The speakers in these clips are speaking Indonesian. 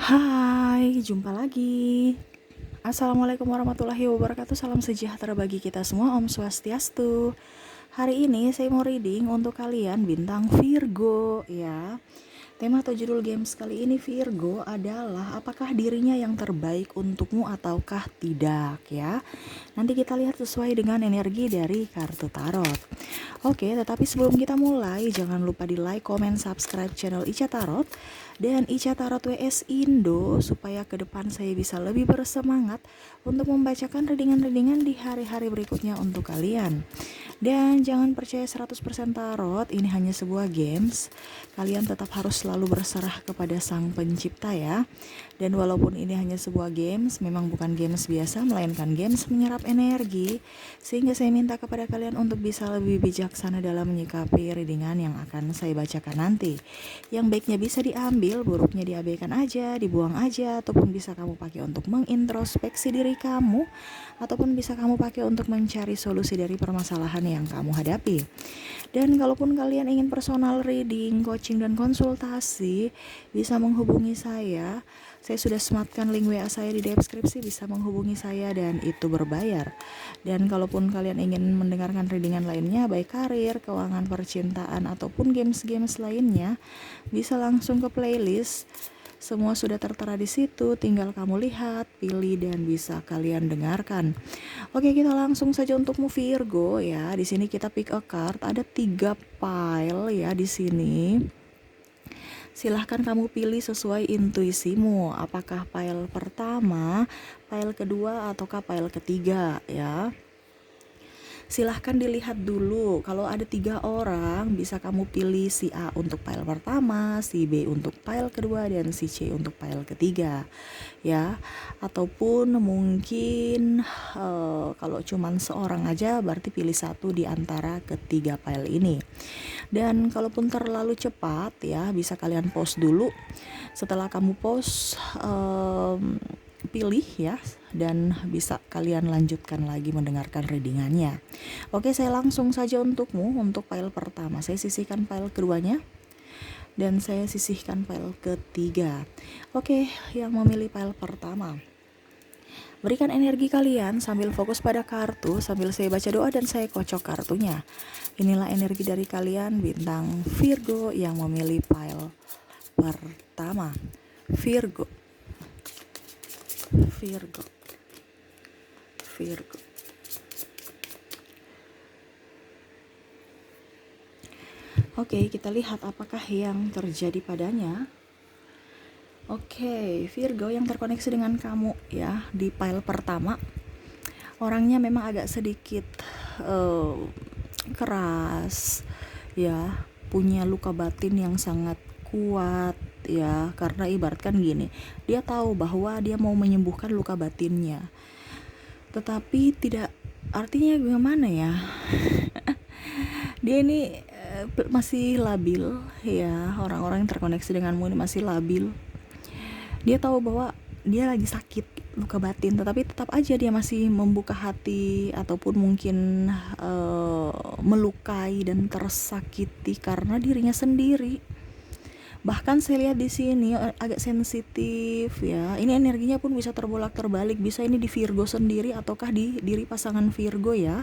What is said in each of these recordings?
Hai, jumpa lagi. Assalamualaikum warahmatullahi wabarakatuh. Salam sejahtera bagi kita semua. Om Swastiastu. Hari ini saya mau reading untuk kalian bintang Virgo ya. Tema atau judul games kali ini Virgo adalah apakah dirinya yang terbaik untukmu ataukah tidak ya. Nanti kita lihat sesuai dengan energi dari kartu tarot. Oke, tetapi sebelum kita mulai jangan lupa di like, comment, subscribe channel Ica Tarot dan Ica Tarot WS Indo supaya ke depan saya bisa lebih bersemangat untuk membacakan readingan-readingan di hari-hari berikutnya untuk kalian. Dan jangan percaya 100% tarot, ini hanya sebuah games. Kalian tetap harus selalu berserah kepada sang pencipta ya. Dan walaupun ini hanya sebuah games, memang bukan games biasa, melainkan games menyerap energi. Sehingga saya minta kepada kalian untuk bisa lebih bijaksana dalam menyikapi readingan yang akan saya bacakan nanti. Yang baiknya bisa diambil, buruknya diabaikan aja, dibuang aja, ataupun bisa kamu pakai untuk mengintrospeksi diri kamu, ataupun bisa kamu pakai untuk mencari solusi dari permasalahan yang kamu hadapi. Dan kalaupun kalian ingin personal reading, coaching, dan konsultasi, bisa menghubungi saya. Saya sudah sematkan link WA saya di deskripsi, bisa menghubungi saya dan itu berbayar. Dan kalaupun kalian ingin mendengarkan readingan lainnya, baik karir, keuangan, percintaan, ataupun games-games lainnya, bisa langsung ke playlist. Semua sudah tertera di situ, tinggal kamu lihat, pilih, dan bisa kalian dengarkan. Oke, kita langsung saja untukmu Virgo ya. Di sini kita pick a card, ada 3 pile ya di sini. Silahkan kamu pilih sesuai intuisimu. Apakah pile pertama, pile kedua, ataukah pile ketiga ya. Silahkan dilihat dulu. Kalau ada 3 orang, bisa kamu pilih si A untuk file pertama, si B untuk file kedua, dan si C untuk file ketiga ya. Ataupun mungkin kalau cuman seorang aja berarti pilih satu di antara ketiga file ini. Dan kalaupun terlalu cepat ya, bisa kalian pause dulu. Setelah kamu pause, pilih ya, dan bisa kalian lanjutkan lagi mendengarkan readingannya. Oke, saya langsung saja untukmu. Untuk file pertama saya sisihkan file keduanya, dan saya sisihkan file ketiga. Oke, yang memilih file pertama, berikan energi kalian sambil fokus pada kartu, sambil saya baca doa dan saya kocok kartunya. Inilah energi dari kalian bintang Virgo yang memilih file pertama. Virgo, Virgo, Virgo. Oke, kita lihat apakah yang terjadi padanya. Oke, Virgo yang terkoneksi dengan kamu ya di file pertama. Orangnya memang agak sedikit keras ya, punya luka batin yang sangat kuat ya, karena ibaratkan gini, dia tahu bahwa dia mau menyembuhkan luka batinnya, tetapi tidak, artinya gimana ya, dia ini masih labil ya. Orang-orang yang terkoneksi denganmu ini masih labil. Dia tahu bahwa dia lagi sakit luka batin, tetapi tetap aja dia masih membuka hati ataupun mungkin melukai dan tersakiti karena dirinya sendiri. Bahkan saya lihat di sini agak sensitif ya. Ini energinya pun bisa terbolak-terbalik, bisa ini di Virgo sendiri ataukah di diri pasangan Virgo ya.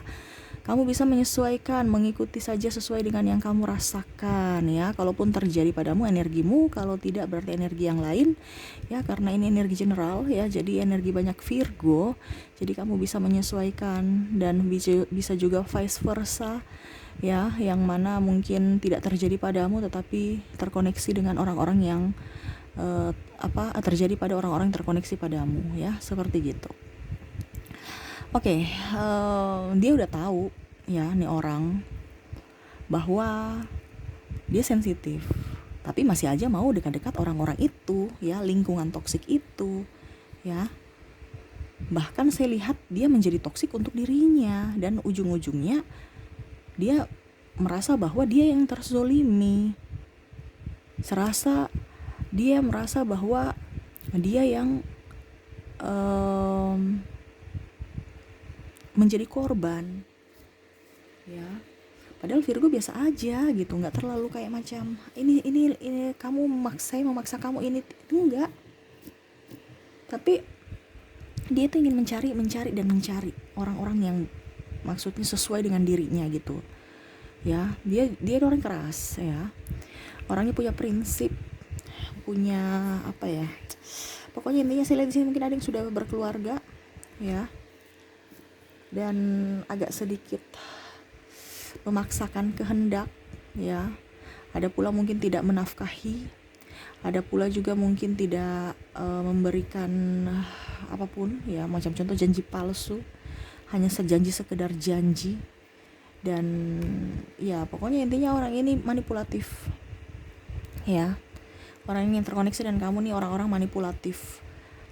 Kamu bisa menyesuaikan, mengikuti saja sesuai dengan yang kamu rasakan ya. Kalaupun terjadi padamu energimu, kalau tidak berarti energi yang lain ya, karena ini energi general ya. Jadi energi banyak Virgo. Jadi kamu bisa menyesuaikan dan bisa juga vice versa ya, yang mana mungkin tidak terjadi padamu tetapi terkoneksi dengan orang-orang yang terjadi pada orang-orang yang terkoneksi padamu ya, seperti gitu. Oke, dia udah tahu ya nih orang bahwa dia sensitif, tapi masih aja mau dekat-dekat orang-orang itu ya, lingkungan toksik itu ya. Bahkan saya lihat dia menjadi toksik untuk dirinya, dan ujung-ujungnya dia merasa bahwa dia yang terzolimi. Dia merasa bahwa dia yang menjadi korban ya. Padahal Virgo biasa aja gitu, nggak terlalu kayak macam ini kamu memaksa kamu ini, enggak. Tapi dia tuh ingin mencari orang-orang yang maksudnya sesuai dengan dirinya gitu ya. Dia orang keras ya, orangnya punya prinsip, punya apa ya, pokoknya intinya saya lihat di sini mungkin ada yang sudah berkeluarga ya, dan agak sedikit memaksakan kehendak ya. Ada pula mungkin tidak menafkahi, ada pula juga mungkin tidak memberikan apapun ya, macam contoh janji palsu, hanya sejanji sekedar janji. Dan ya pokoknya intinya orang ini manipulatif ya. Orang yang terkoneksi dengan kamu nih orang-orang manipulatif,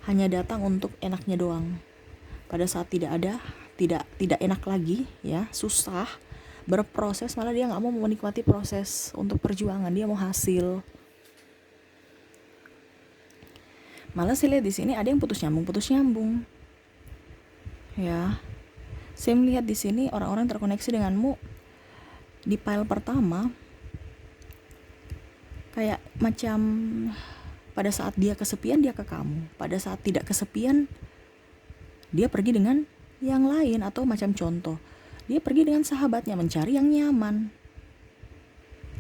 hanya datang untuk enaknya doang. Pada saat tidak enak lagi ya, susah berproses, malah dia nggak mau menikmati proses untuk perjuangan, dia mau hasil. Malah saya lihat di sini ada yang putus nyambung ya. Saya melihat di sini orang-orang terkoneksi denganmu di pile pertama kayak macam pada saat dia kesepian dia ke kamu, pada saat tidak kesepian dia pergi dengan yang lain. Atau macam contoh, dia pergi dengan sahabatnya mencari yang nyaman.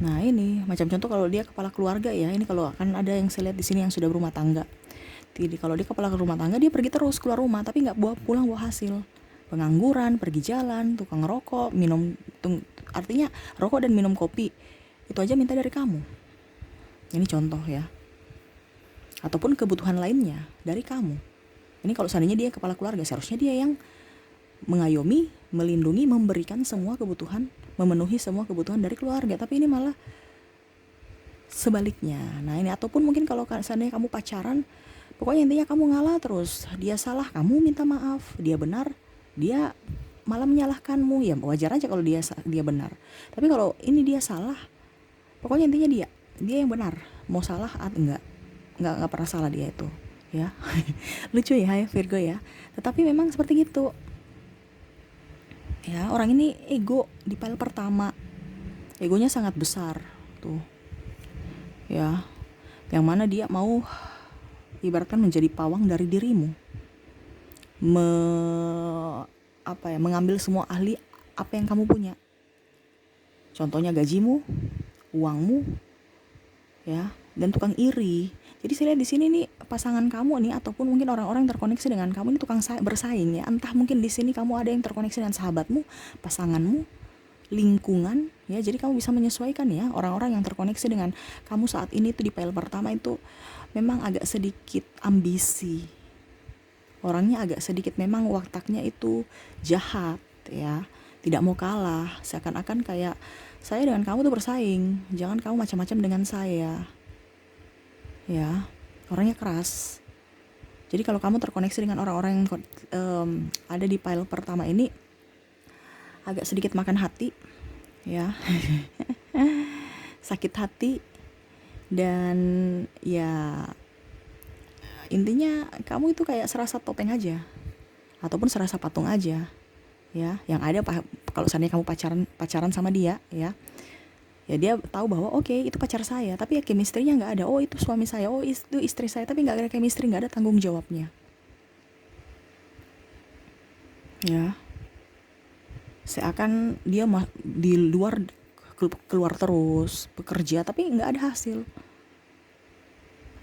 Nah ini macam contoh kalau dia kepala keluarga ya, ini kalau akan ada yang saya lihat di sini yang sudah berumah tangga. Jadi kalau dia kepala rumah tangga, dia pergi terus keluar rumah tapi nggak pulang bawa hasil. Pengangguran, pergi jalan, tukang rokok, artinya rokok dan minum kopi itu aja minta dari kamu. Ini contoh ya. Ataupun kebutuhan lainnya dari kamu. Ini kalau seandainya dia kepala keluarga, seharusnya dia yang mengayomi, melindungi, memberikan semua kebutuhan, memenuhi semua kebutuhan dari keluarga. Tapi ini malah sebaliknya. Nah ini, ataupun mungkin kalau seandainya kamu pacaran, pokoknya intinya kamu ngalah terus. Dia salah, kamu minta maaf. Dia benar, dia malah menyalahkanmu. Ya wajar aja kalau dia benar. Tapi kalau ini dia salah, pokoknya intinya dia yang benar. Mau salah atau enggak pernah salah dia itu ya. Lucu ya Virgo ya. Tetapi memang seperti gitu ya. Orang ini ego di pile pertama, egonya sangat besar tuh ya, yang mana dia mau ibaratkan menjadi pawang dari dirimu, mengambil semua ahli apa yang kamu punya. Contohnya gajimu, uangmu ya, dan tukang iri. Jadi saya lihat di sini nih pasangan kamu nih, ataupun mungkin orang-orang yang terkoneksi dengan kamu ini tukang bersaing ya. Entah mungkin di sini kamu ada yang terkoneksi dengan sahabatmu, pasanganmu, lingkungan ya. Jadi kamu bisa menyesuaikan ya. Orang-orang yang terkoneksi dengan kamu saat ini tuh di pile pertama itu memang agak sedikit ambisi. Orangnya agak sedikit memang wataknya itu jahat ya. Tidak mau kalah, seakan-akan kayak saya dengan kamu tuh bersaing, jangan kamu macam-macam dengan saya ya. Orangnya keras. Jadi kalau kamu terkoneksi dengan orang-orang yang ada di pile pertama ini, agak sedikit makan hati ya. Sakit hati. Dan ya intinya kamu itu kayak serasa topeng aja, ataupun serasa patung aja ya. Yang ada kalau seandainya kamu pacaran sama dia ya dia tahu bahwa oke, itu pacar saya, tapi ya chemistry-nya nggak ada. Oh itu suami saya, oh itu istri saya, tapi nggak ada chemistry, nggak ada tanggung jawabnya ya. Seakan dia di luar keluar terus bekerja tapi nggak ada hasil.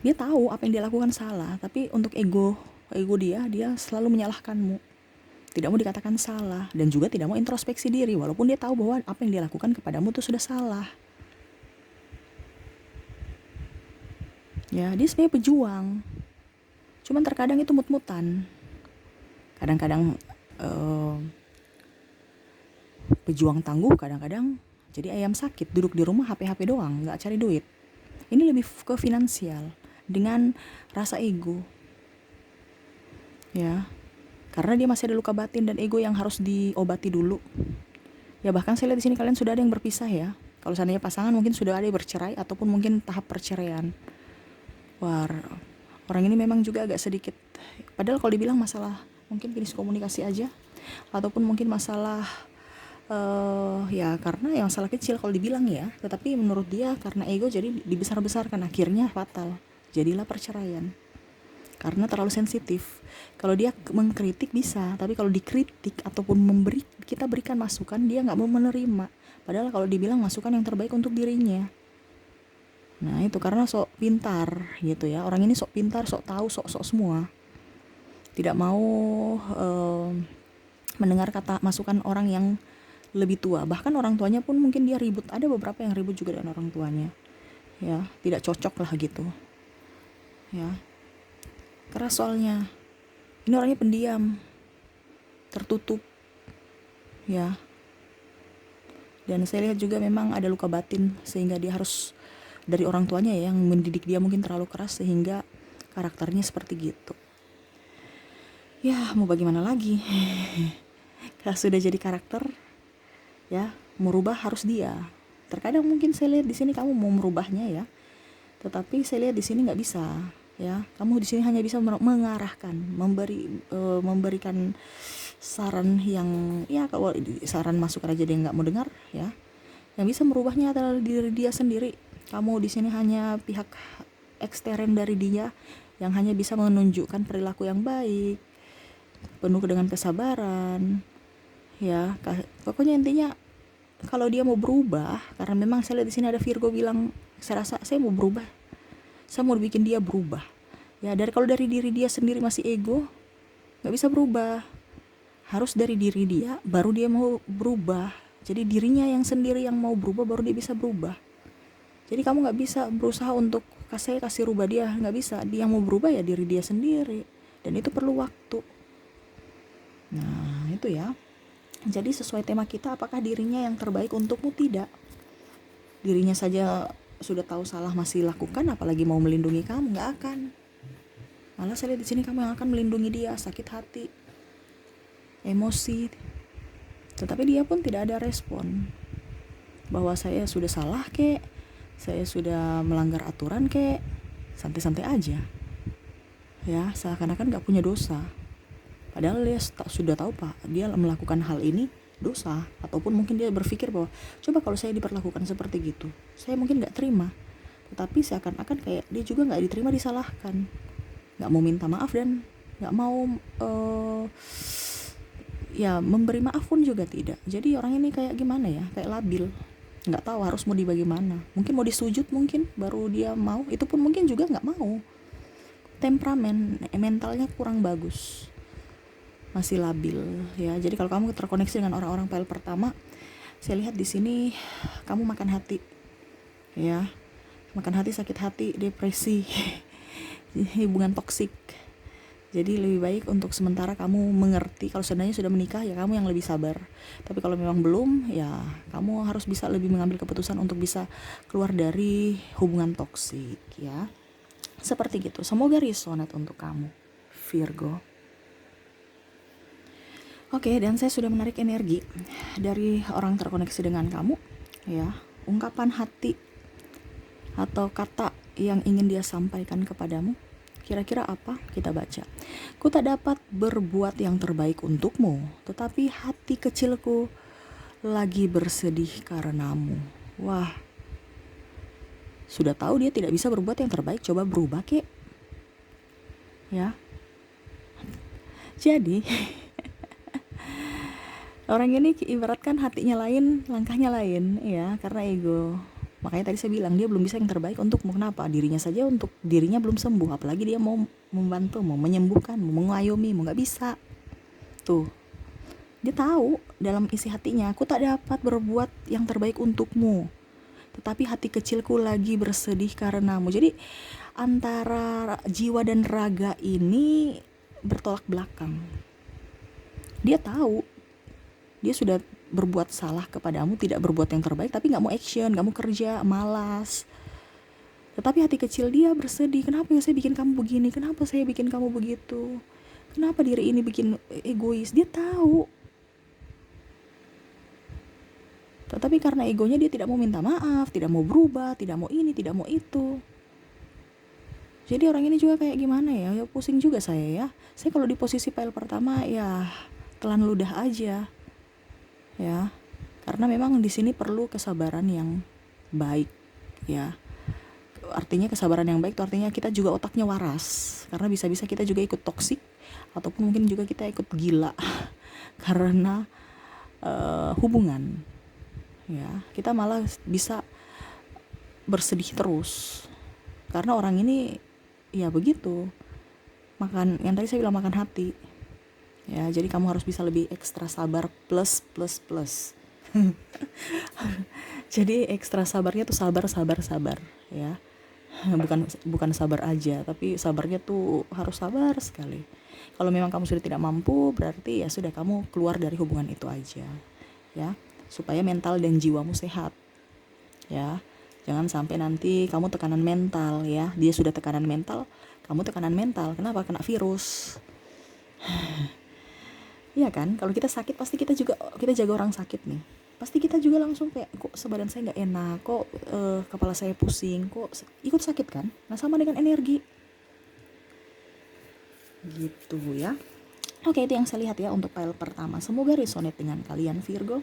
Dia tahu apa yang dia lakukan salah, tapi untuk ego dia selalu menyalahkanmu, tidak mau dikatakan salah, dan juga tidak mau introspeksi diri walaupun dia tahu bahwa apa yang dia lakukan kepadamu itu sudah salah ya. Dia sebenarnya pejuang, cuman terkadang itu mut-mutan. Kadang-kadang pejuang tangguh, kadang-kadang jadi ayam sakit, duduk di rumah HP doang, nggak cari duit. Ini lebih ke finansial dengan rasa ego ya. Karena dia masih ada luka batin dan ego yang harus diobati dulu. Ya bahkan saya lihat di sini kalian sudah ada yang berpisah ya. Kalau seandainya pasangan mungkin sudah ada yang bercerai, ataupun mungkin tahap perceraian. Wah, orang ini memang juga agak sedikit. Padahal kalau dibilang masalah mungkin jenis komunikasi aja, ataupun mungkin masalah ya karena yang masalah kecil kalau dibilang ya. Tetapi menurut dia karena ego jadi dibesar-besarkan, akhirnya fatal. Jadilah perceraian. karena terlalu sensitif. Kalau dia mengkritik bisa, tapi kalau dikritik ataupun kita berikan masukan, dia nggak mau menerima. Padahal kalau dibilang masukan yang terbaik untuk dirinya. Nah itu karena sok pintar gitu ya. Orang ini sok pintar, sok tahu, sok semua. Tidak mau mendengar kata masukan orang yang lebih tua. Bahkan orang tuanya pun mungkin dia ribut. Ada beberapa yang ribut juga dengan orang tuanya. Ya, tidak cocok lah gitu. Ya. Keras soalnya. Ini orangnya pendiam. Tertutup. Ya. Dan saya lihat juga memang ada luka batin sehingga dia harus dari orang tuanya ya, yang mendidik dia mungkin terlalu keras sehingga karakternya seperti gitu. Ya, mau bagaimana lagi? Kalau sudah jadi karakter, ya, merubah harus dia. Terkadang mungkin saya lihat di sini kamu mau merubahnya ya, tetapi saya lihat di sini nggak bisa. Ya, kamu di sini hanya bisa mengarahkan, memberikan saran yang ya, kalau saran masukan aja dia nggak mau dengar ya. Yang bisa merubahnya adalah diri dia sendiri. Kamu di sini hanya pihak ekstern dari dia yang hanya bisa menunjukkan perilaku yang baik, penuh dengan kesabaran. Ya, pokoknya intinya kalau dia mau berubah, karena memang saya lihat di sini ada Virgo bilang, saya rasa saya mau berubah. Saya mau bikin dia berubah. Ya, kalau dari diri dia sendiri masih ego, nggak bisa berubah. Harus dari diri dia, baru dia mau berubah. Jadi dirinya yang sendiri yang mau berubah, baru dia bisa berubah. Jadi kamu nggak bisa berusaha untuk kasih rubah dia, nggak bisa. Dia mau berubah ya diri dia sendiri, dan itu perlu waktu. Nah itu ya. Jadi sesuai tema kita, apakah dirinya yang terbaik untukmu? Tidak. Dirinya saja sudah tahu salah masih lakukan, apalagi mau melindungi kamu? Nggak akan. Malah saya lihat di sini kamu yang akan melindungi dia, sakit hati, emosi. Tetapi dia pun tidak ada respon bahwa saya sudah salah kek, saya sudah melanggar aturan kek, santai-santai aja. Ya, seakan-akan gak punya dosa. Padahal dia sudah tahu Pak, dia melakukan hal ini dosa. Ataupun mungkin dia berpikir bahwa, coba kalau saya diperlakukan seperti gitu, saya mungkin gak terima. Tetapi seakan-akan kayak dia juga gak diterima, disalahkan. Gak mau minta maaf dan gak mau ya memberi maaf pun juga tidak. Jadi orang ini kayak gimana ya, kayak labil. Nggak tahu harus mau bagaimana. Mungkin mau disujud, mungkin baru dia mau. Itu pun mungkin juga nggak mau. Temperamen mentalnya kurang bagus, masih labil ya. Jadi kalau kamu terkoneksi dengan orang-orang file pertama, saya lihat di sini kamu makan hati ya, makan hati, sakit hati, depresi, hubungan toksik. Jadi lebih baik untuk sementara kamu mengerti. Kalau sebenarnya sudah menikah ya kamu yang lebih sabar. Tapi kalau memang belum, ya kamu harus bisa lebih mengambil keputusan untuk bisa keluar dari hubungan toksik ya. Seperti gitu. Semoga resonate untuk kamu, Virgo. Oke, dan saya sudah menarik energi dari orang terkoneksi dengan kamu ya. Ungkapan hati atau kata yang ingin dia sampaikan kepadamu, kira-kira apa? Kita baca. Ku tak dapat berbuat yang terbaik untukmu, tetapi hati kecilku lagi bersedih karenamu. Wah, sudah tahu dia tidak bisa berbuat yang terbaik, coba berubah kek. Ya. Jadi orang ini ibaratkan hatinya lain, langkahnya lain ya, karena ego. Makanya tadi saya bilang dia belum bisa yang terbaik untukmu. Kenapa? Dirinya saja untuk dirinya belum sembuh, apalagi dia mau membantu, mau menyembuhkan, mau mengayomi, mau nggak bisa. Tuh, dia tahu dalam isi hatinya, aku tak dapat berbuat yang terbaik untukmu, tetapi hati kecilku lagi bersedih karenamu. Jadi antara jiwa dan raga ini bertolak belakang. Dia tahu dia sudah berbuat salah kepadamu, tidak berbuat yang terbaik, tapi gak mau action, gak mau kerja, malas. Tetapi hati kecil dia bersedih, kenapa ya saya bikin kamu begini, kenapa saya bikin kamu begitu, kenapa diri ini bikin egois. Dia tahu, tetapi karena egonya dia tidak mau minta maaf, tidak mau berubah, tidak mau ini, tidak mau itu. Jadi orang ini juga kayak gimana ya, ya pusing juga saya ya. Saya kalau di posisi file pertama ya telan ludah aja ya, karena memang di sini perlu kesabaran yang baik ya. artinya kesabaran yang baik itu artinya kita juga otaknya waras, karena bisa-bisa kita juga ikut toksik ataupun mungkin juga kita ikut gila karena hubungan, ya kita malah bisa bersedih terus karena orang ini ya begitu, makan yang tadi saya bilang, makan hati ya. Jadi kamu harus bisa lebih ekstra sabar plus plus plus. Jadi ekstra sabarnya tuh sabar ya, bukan sabar aja, tapi sabarnya tuh harus sabar sekali. Kalau memang kamu sudah tidak mampu, berarti ya sudah, kamu keluar dari hubungan itu aja ya, supaya mental dan jiwamu sehat ya. Jangan sampai nanti kamu tekanan mental ya, dia sudah tekanan mental, kamu tekanan mental. Kenapa? Kena virus. Iya kan, kalau kita sakit pasti kita jaga orang sakit nih, pasti kita juga langsung kayak, kok sebadan saya nggak enak, kok kepala saya pusing, kok ikut sakit kan. Nah sama dengan energi gitu ya. Oke, itu yang saya lihat ya untuk pile pertama. Semoga resonate dengan kalian Virgo.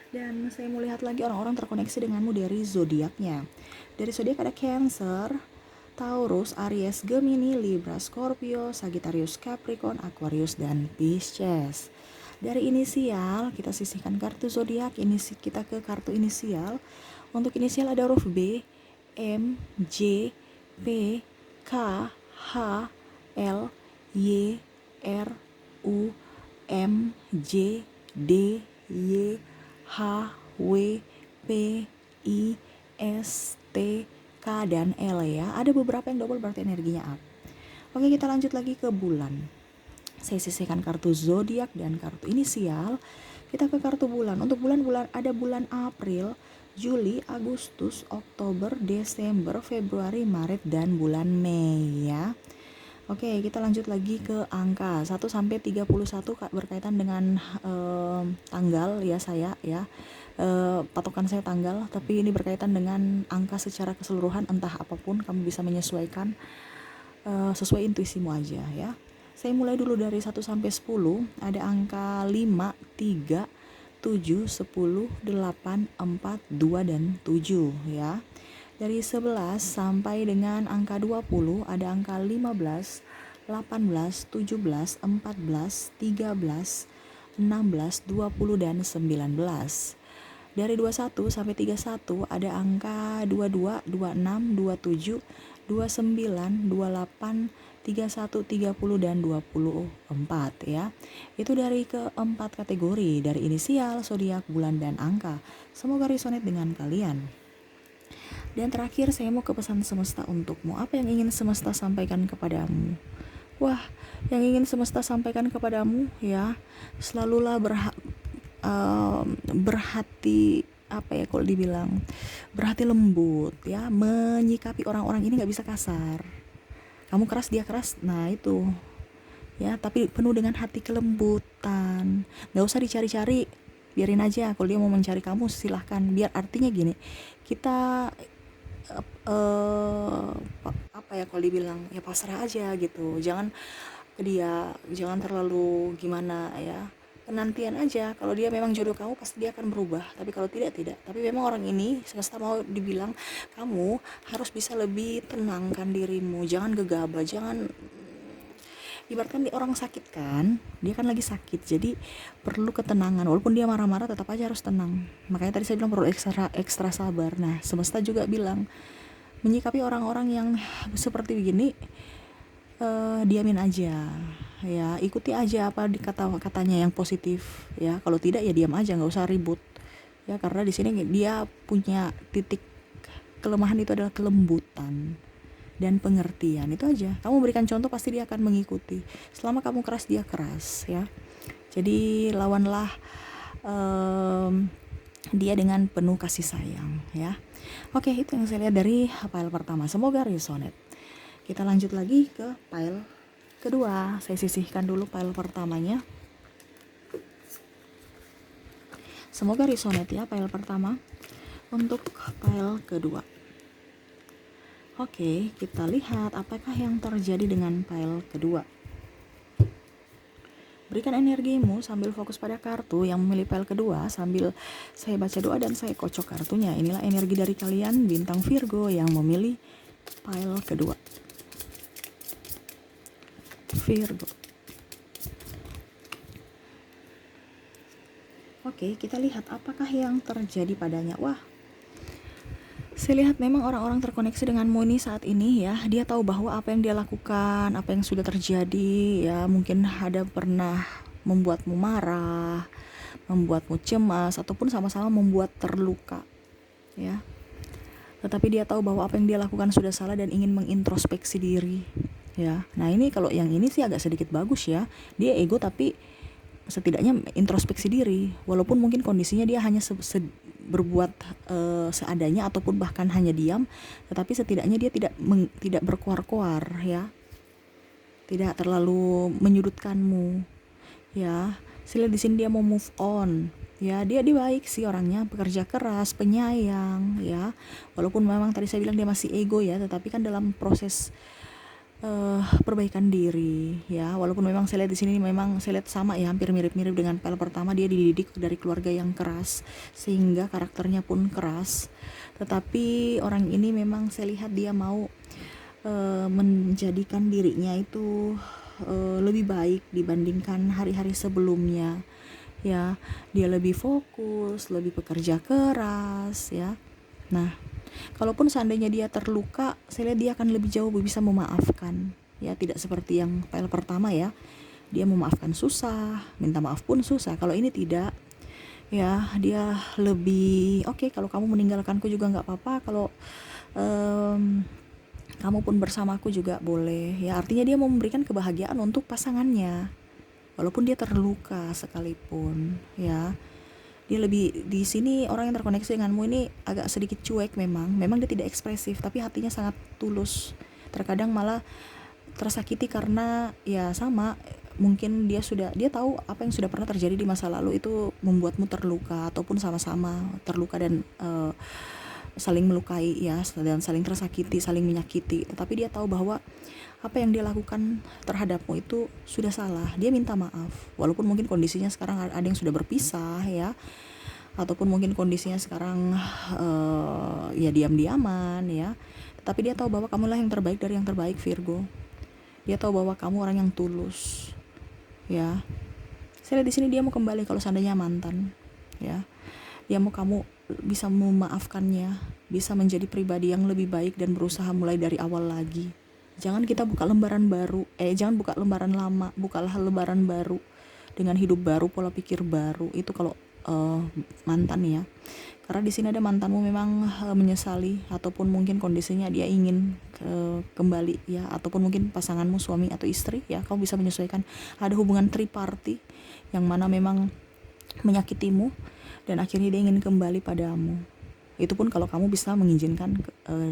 Dan saya mau lihat lagi orang-orang terkoneksi denganmu dari zodiaknya. Dari zodiak ada Cancer, Taurus, Aries, Gemini, Libra, Scorpio, Sagittarius, Capricorn, Aquarius, dan Pisces. Dari inisial kita sisihkan kartu zodiak, kita ke kartu inisial. Untuk inisial ada huruf B, M, J, P, K, H, L, Y, R, U, M, J, D, Y, H, W, P, I, S, T, K, dan L ya. Ada beberapa yang double berarti energinya up. Oke, kita lanjut lagi ke bulan. Saya sisihkan kartu zodiak dan kartu inisial. Kita ke kartu bulan. Untuk bulan-bulan ada bulan April, Juli, Agustus, Oktober, Desember, Februari, Maret, dan bulan Mei ya. Oke, kita lanjut lagi ke angka 1 sampai 31 berkaitan dengan tanggal ya saya ya. Patokan saya tanggal, tapi ini berkaitan dengan angka secara keseluruhan, entah apapun kamu bisa menyesuaikan sesuai intuisimu aja ya. Saya mulai dulu dari 1 sampai 10, ada angka 5, 3, 7, 10, 8, 4, 2, dan 7 ya. Dari 11 sampai dengan angka 20 ada angka 15, 18, 17, 14, 13, 16, 20, dan 19. Dari 21 sampai 31 ada angka 22, 26, 27, 29, 28, 31, 30, dan 24 ya. Itu dari keempat kategori, dari inisial, zodiak, bulan, dan angka. Semoga resonate dengan kalian. Dan terakhir saya mau ke pesan semesta untukmu. Apa yang ingin semesta sampaikan kepadamu? Wah, yang ingin semesta sampaikan kepadamu ya, selalulah berhati, apa ya kalau dibilang, berhati lembut ya, menyikapi orang-orang ini gak bisa kasar. Kamu keras, dia keras, nah itu ya, tapi penuh dengan hati kelembutan. Gak usah dicari-cari, biarin aja. Kalau dia mau mencari kamu silahkan. Biar artinya gini, kita apa ya kalau dibilang, ya pasrah aja gitu. Jangan ke dia, jangan terlalu gimana ya, penantian aja. Kalau dia memang jodoh kamu pasti dia akan berubah, tapi kalau tidak. Tapi memang orang ini semesta mau dibilang kamu harus bisa lebih tenangkan dirimu, jangan gegabah, jangan, ibaratkan orang sakit kan, dia kan lagi sakit, jadi perlu ketenangan. Walaupun dia marah-marah tetap aja harus tenang. Makanya tadi saya bilang perlu ekstra sabar. Nah semesta juga bilang menyikapi orang-orang yang seperti begini, diamin aja ya, ikuti aja apa katanya yang positif ya. Kalau tidak ya diam aja, nggak usah ribut ya, karena di sini dia punya titik kelemahan itu adalah kelembutan dan pengertian. Itu aja, kamu berikan contoh pasti dia akan mengikuti. Selama kamu keras dia keras ya, jadi lawanlah dia dengan penuh kasih sayang ya. Oke, itu yang saya lihat dari file pertama. Semoga resonate. Kita lanjut lagi ke file kedua. Saya sisihkan dulu file pertamanya. Semoga resonate ya file pertama. Untuk file kedua, oke, kita lihat apakah yang terjadi dengan file kedua. Berikan energimu sambil fokus pada kartu yang memilih file kedua, sambil saya baca doa dan saya kocok kartunya. Inilah energi dari kalian bintang Virgo yang memilih pile kedua, Virgo. Oke, kita lihat apakah yang terjadi padanya. Wah, saya lihat memang orang-orang terkoneksi denganmu ini saat ini ya. Dia tahu bahwa apa yang dia lakukan, apa yang sudah terjadi ya, mungkin ada pernah membuatmu marah, membuatmu cemas, ataupun sama-sama membuat terluka ya. Tetapi dia tahu bahwa apa yang dia lakukan sudah salah dan ingin mengintrospeksi diri ya. Nah ini kalau yang ini sih agak sedikit bagus ya. Dia ego tapi setidaknya introspeksi diri, walaupun mungkin kondisinya dia hanya berbuat seadanya ataupun bahkan hanya diam, tetapi setidaknya dia tidak berkoar-koar ya, tidak terlalu menyudutkanmu ya. Saya lihat di sini dia mau move on ya. Dia baik sih orangnya, bekerja keras, penyayang ya, walaupun memang tadi saya bilang dia masih ego ya, tetapi kan dalam proses perbaikan diri ya. Walaupun memang saya lihat di sini memang saya lihat sama ya, hampir mirip-mirip dengan file pertama. Dia dididik dari keluarga yang keras sehingga karakternya pun keras, tetapi orang ini memang saya lihat dia mau menjadikan dirinya itu lebih baik dibandingkan hari-hari sebelumnya ya. Dia lebih fokus, lebih bekerja keras ya. Nah, kalaupun seandainya dia terluka, saya lihat dia akan lebih jauh bisa memaafkan ya, tidak seperti yang file pertama ya. Dia memaafkan susah, minta maaf pun susah. Kalau ini tidak ya, dia lebih oke, kalau kamu meninggalkanku juga nggak apa-apa, kalau kamu pun bersamaku juga boleh ya. Artinya dia mau memberikan kebahagiaan untuk pasangannya walaupun dia terluka sekalipun ya. Dia lebih di sini orang yang terkoneksi denganmu ini agak sedikit cuek, memang dia tidak ekspresif, tapi hatinya sangat tulus. Terkadang malah tersakiti karena ya sama, mungkin dia tahu apa yang sudah pernah terjadi di masa lalu itu membuatmu terluka, ataupun sama-sama terluka dan saling melukai ya, dan saling tersakiti, saling menyakiti. Tetapi dia tahu bahwa apa yang dia lakukan terhadapmu itu sudah salah. Dia minta maaf, walaupun mungkin kondisinya sekarang ada yang sudah berpisah ya, ataupun mungkin kondisinya sekarang ya diam-diaman ya. Tetapi dia tahu bahwa kamulah yang terbaik dari yang terbaik, Virgo. Dia tahu bahwa kamu orang yang tulus ya. Saya lihat di sini dia mau kembali kalau seandainya mantan ya. Dia mau kamu bisa memaafkannya, bisa menjadi pribadi yang lebih baik dan berusaha mulai dari awal lagi. Jangan kita buka lembaran baru, jangan buka lembaran lama, bukalah lembaran baru dengan hidup baru, pola pikir baru. Itu kalau mantan ya. Karena di sini ada mantanmu memang menyesali, ataupun mungkin kondisinya dia ingin kembali ya, ataupun mungkin pasanganmu suami atau istri ya, kamu bisa menyesuaikan. Ada hubungan triparty yang mana memang menyakitimu dan akhirnya dia ingin kembali padamu. Itu pun kalau kamu bisa mengizinkan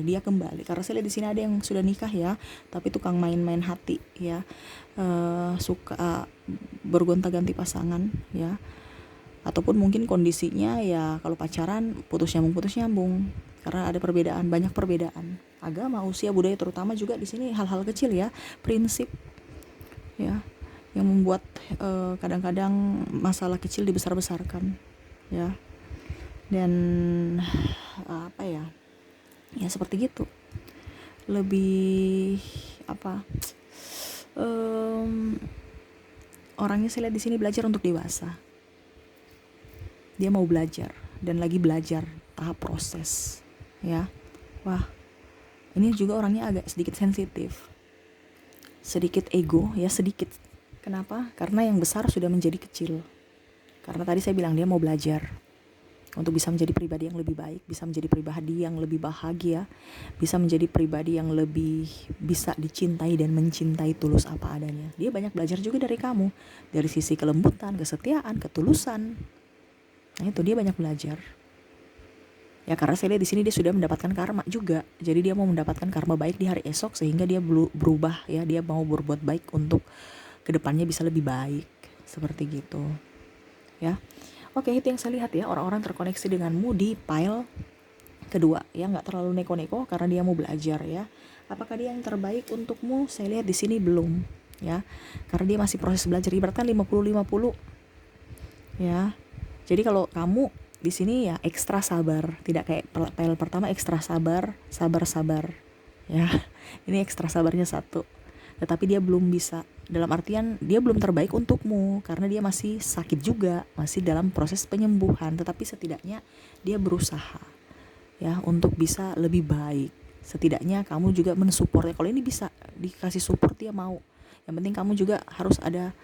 dia kembali. Karena saya lihat di sini ada yang sudah nikah ya, tapi tukang main-main hati ya, suka bergonta-ganti pasangan ya, ataupun mungkin kondisinya ya kalau pacaran putus nyambung karena ada perbedaan, banyak perbedaan agama, usia, budaya, terutama juga di sini hal-hal kecil ya, prinsip ya, yang membuat kadang-kadang masalah kecil dibesar-besarkan ya. Dan apa ya seperti gitu, lebih orangnya saya lihat di sini belajar untuk dewasa. Dia mau belajar dan lagi belajar tahap proses ya. Wah, ini juga orangnya agak sedikit sensitif, sedikit ego ya, sedikit. Kenapa? Karena yang besar sudah menjadi kecil. Karena tadi saya bilang dia mau belajar untuk bisa menjadi pribadi yang lebih baik, bisa menjadi pribadi yang lebih bahagia, bisa menjadi pribadi yang lebih bisa dicintai dan mencintai tulus apa adanya. Dia banyak belajar juga dari kamu, dari sisi kelembutan, kesetiaan, ketulusan. Nah itu dia banyak belajar. Ya karena saya lihat di sini dia sudah mendapatkan karma juga. Jadi dia mau mendapatkan karma baik di hari esok sehingga dia berubah ya, dia mau berbuat baik untuk kedepannya bisa lebih baik, seperti gitu. Ya. Oke, itu yang saya lihat ya, orang-orang terkoneksi denganmu di pile kedua ya, nggak terlalu neko-neko karena dia mau belajar ya. Apakah dia yang terbaik untukmu? Saya lihat di sini belum ya, karena dia masih proses belajar. Ibaratkan 50-50 ya. Jadi kalau kamu di sini ya ekstra sabar, tidak kayak pile pertama ekstra sabar. ya. Ini ekstra sabarnya satu, tetapi dia belum bisa, dalam artian dia belum terbaik untukmu karena dia masih sakit juga, masih dalam proses penyembuhan, tetapi setidaknya dia berusaha ya untuk bisa lebih baik. Setidaknya kamu juga mensupport ya. Kalau ini bisa dikasih support dia mau. Yang penting kamu juga harus ada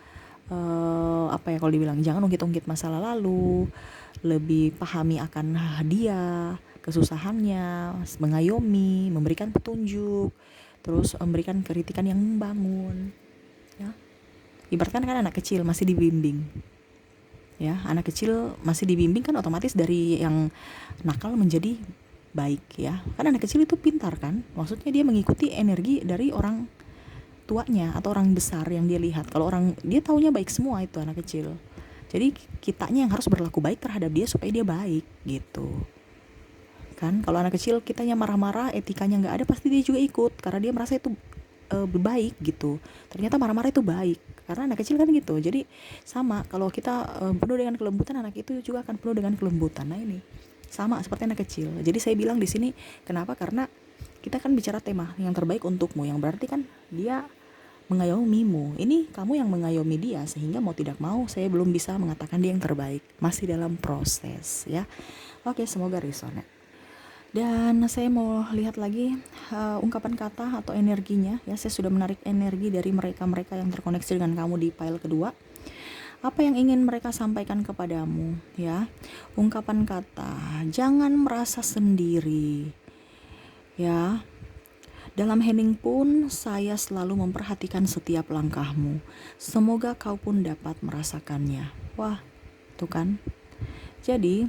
apa ya, kalau dibilang jangan ungkit-ungkit masa lalu, lebih pahami akan dia, kesusahannya, mengayomi, memberikan petunjuk, terus memberikan kritikan yang membangun ya. Ibaratkan kan anak kecil masih dibimbing ya, anak kecil masih dibimbing kan otomatis dari yang nakal menjadi baik ya. Kan anak kecil itu pintar kan, maksudnya dia mengikuti energi dari orang tuanya atau orang besar yang dia lihat. Kalau orang dia taunya baik semua, itu anak kecil. Jadi kitanya yang harus berlaku baik terhadap dia supaya dia baik gitu kan. Kalau anak kecil kitanya marah-marah, etikanya nggak ada, pasti dia juga ikut karena dia merasa itu baik gitu. Ternyata marah-marah itu baik karena anak kecil kan gitu. Jadi sama, kalau kita penuh dengan kelembutan, anak itu juga akan penuh dengan kelembutan. Nah ini sama seperti anak kecil. Jadi saya bilang di sini kenapa, karena kita kan bicara tema yang terbaik untukmu, yang berarti kan dia mengayomimu. Ini kamu yang mengayomi dia, sehingga mau tidak mau saya belum bisa mengatakan dia yang terbaik, masih dalam proses ya. Oke, semoga resonate. Dan saya mau lihat lagi ungkapan kata atau energinya ya. Saya sudah menarik energi dari mereka-mereka yang terkoneksi dengan kamu di file kedua. Apa yang ingin mereka sampaikan kepadamu ya? Ungkapan kata, jangan merasa sendiri ya. Dalam hening pun saya selalu memperhatikan setiap langkahmu. Semoga kau pun dapat merasakannya. Wah, tuh kan. Jadi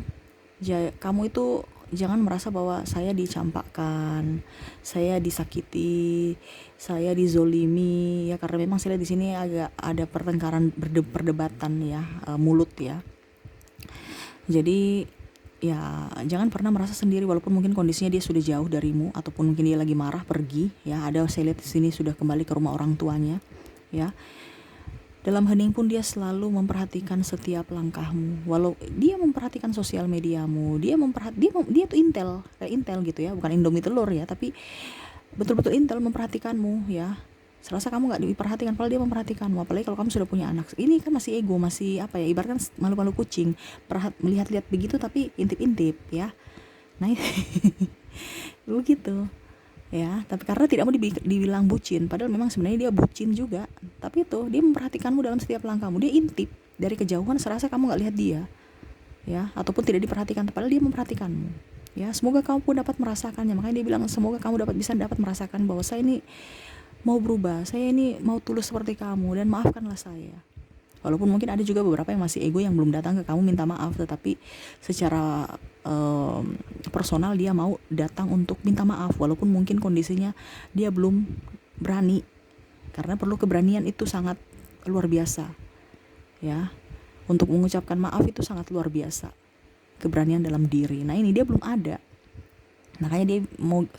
kamu itu jangan merasa bahwa saya dicampakkan, saya disakiti, saya dizolimi ya, karena memang saya lihat di sini agak ada pertengkaran, perdebatan ya, mulut ya. Jadi ya jangan pernah merasa sendiri, walaupun mungkin kondisinya dia sudah jauh darimu, ataupun mungkin dia lagi marah pergi ya. Ada, saya lihat di sini sudah kembali ke rumah orang tuanya ya. Dalam hening pun dia selalu memperhatikan setiap langkahmu. Walau dia memperhatikan sosial mediamu, dia tuh intel, kayak intel gitu ya, bukan Indomie telur ya, tapi betul-betul intel memperhatikanmu ya. Serasa kamu nggak diperhatikan, padahal dia memperhatikanmu. Apalagi kalau kamu sudah punya anak. Ini kan masih ego, masih apa ya, ibaratkan malu-malu kucing, melihat-lihat begitu tapi intip-intip ya. Nah begitu ya. Tapi karena tidak mau dibilang bucin, padahal memang sebenarnya dia bucin juga. Tapi itu dia memperhatikanmu dalam setiap langkahmu, dia intip dari kejauhan, serasa kamu nggak lihat dia ya, ataupun tidak diperhatikan, padahal dia memperhatikanmu ya. Semoga kamu pun dapat merasakannya. Makanya dia bilang semoga kamu bisa dapat merasakan bahwa saya ini mau berubah, saya ini mau tulus seperti kamu, dan maafkanlah saya. Walaupun mungkin ada juga beberapa yang masih ego, yang belum datang ke kamu minta maaf, tetapi secara personal dia mau datang untuk minta maaf, walaupun mungkin kondisinya dia belum berani, karena perlu keberanian, itu sangat luar biasa ya. Untuk mengucapkan maaf itu sangat luar biasa, keberanian dalam diri. Nah ini dia belum ada, makanya